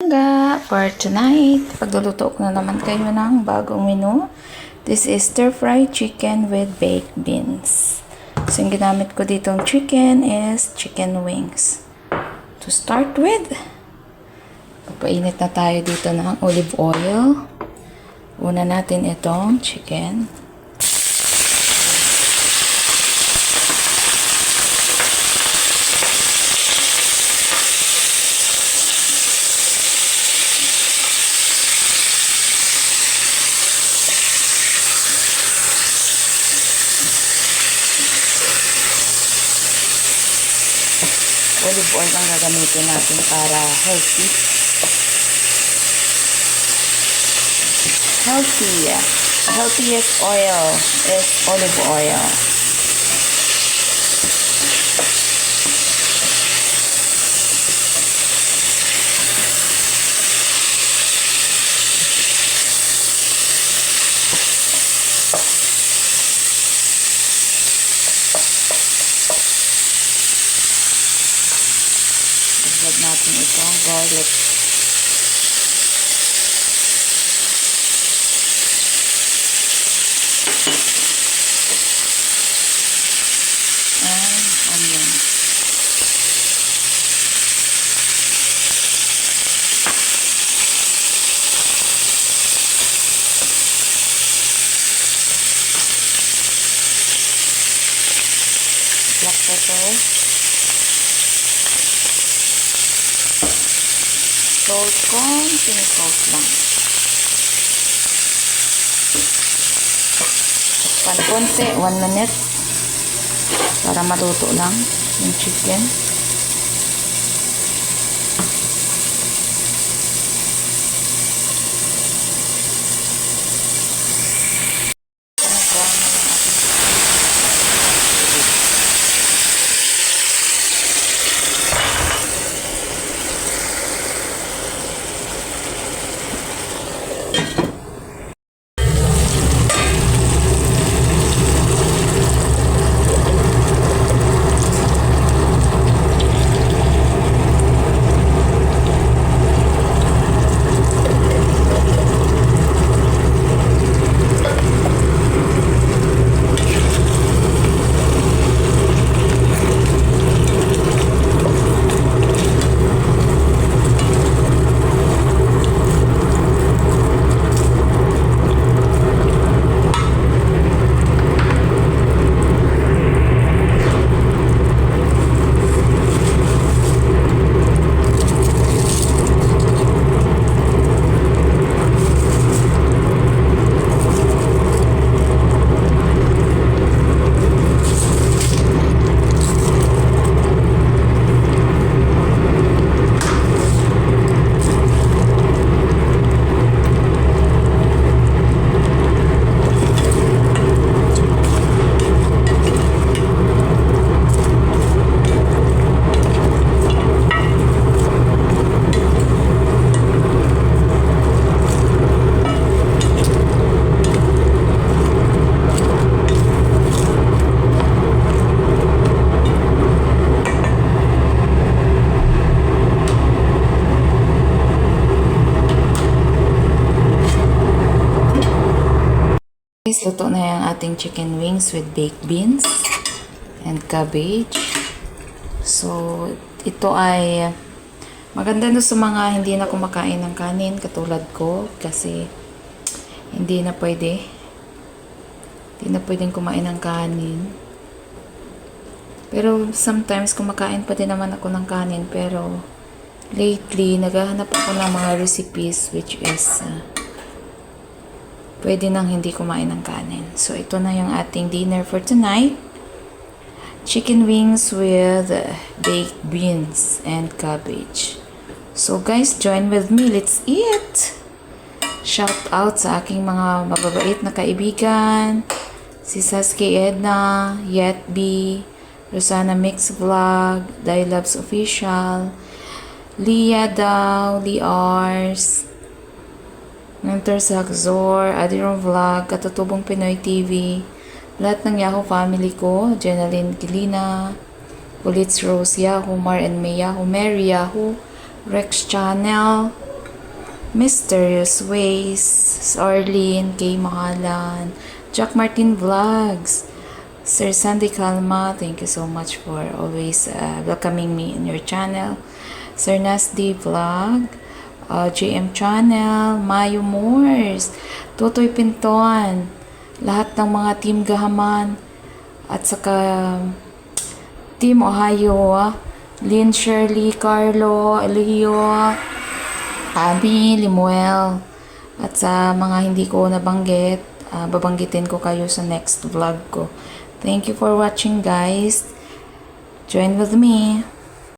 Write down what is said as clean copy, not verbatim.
For tonight, pagluluto ko na naman kayo ng bagong menu. This is stir-fried chicken with baked beans. So, yung ginamit ko ditong chicken is chicken wings. To start with, papainit na tayo dito ng olive oil. Una natin itong chicken. Olive oil ang gagamitin natin para healthy. Healthiest oil is olive oil. Dagdag natin itong garlic. And onion. Black pepper. Salt, konting salt lang. Takpan konti, 1 minute. Para maluto lang yung chicken. Guys, luto na yung ating chicken wings with baked beans and cabbage. So, ito ay maganda no sa mga hindi na kumakain ng kanin katulad ko kasi hindi na pwedeng kumain ng kanin. Pero sometimes kumakain pa din naman ako ng kanin, pero lately naghahanap ako ng mga recipes which is pwede nang hindi kumain ng kanin. So, ito na yung ating dinner for tonight. Chicken wings with baked beans and cabbage. So, guys, join with me. Let's eat! Shout out sa aking mga mababait na kaibigan. Si Saski Edna, Yetby, Rosana Mix Vlog, Dai Loves Official, Leah Daw, Liars, Mentor Sakzor, Adiron Vlog, Katutubong Pinoy TV, lahat ng Yahoo family ko, Jenaline Kilina, Ulits Rose Yahoo, Mar and May Yahoo, Mary Yahoo, Rex Channel, Mysterious Ways, Arlene, Kay Mahalan, Jack Martin Vlogs, Sir Sandy Calma, thank you so much for always welcoming me in your channel. Sir Nasty Vlog, JM Channel, Mayo Moores, Totoy Pinton, lahat ng mga Team Gahaman, at saka Team Ohio, Lynn Shirley, Carlo, Leo, Abby, Limuel, at sa mga hindi ko nabanggit, babanggitin ko kayo sa next vlog ko. Thank you for watching, guys. Join with me.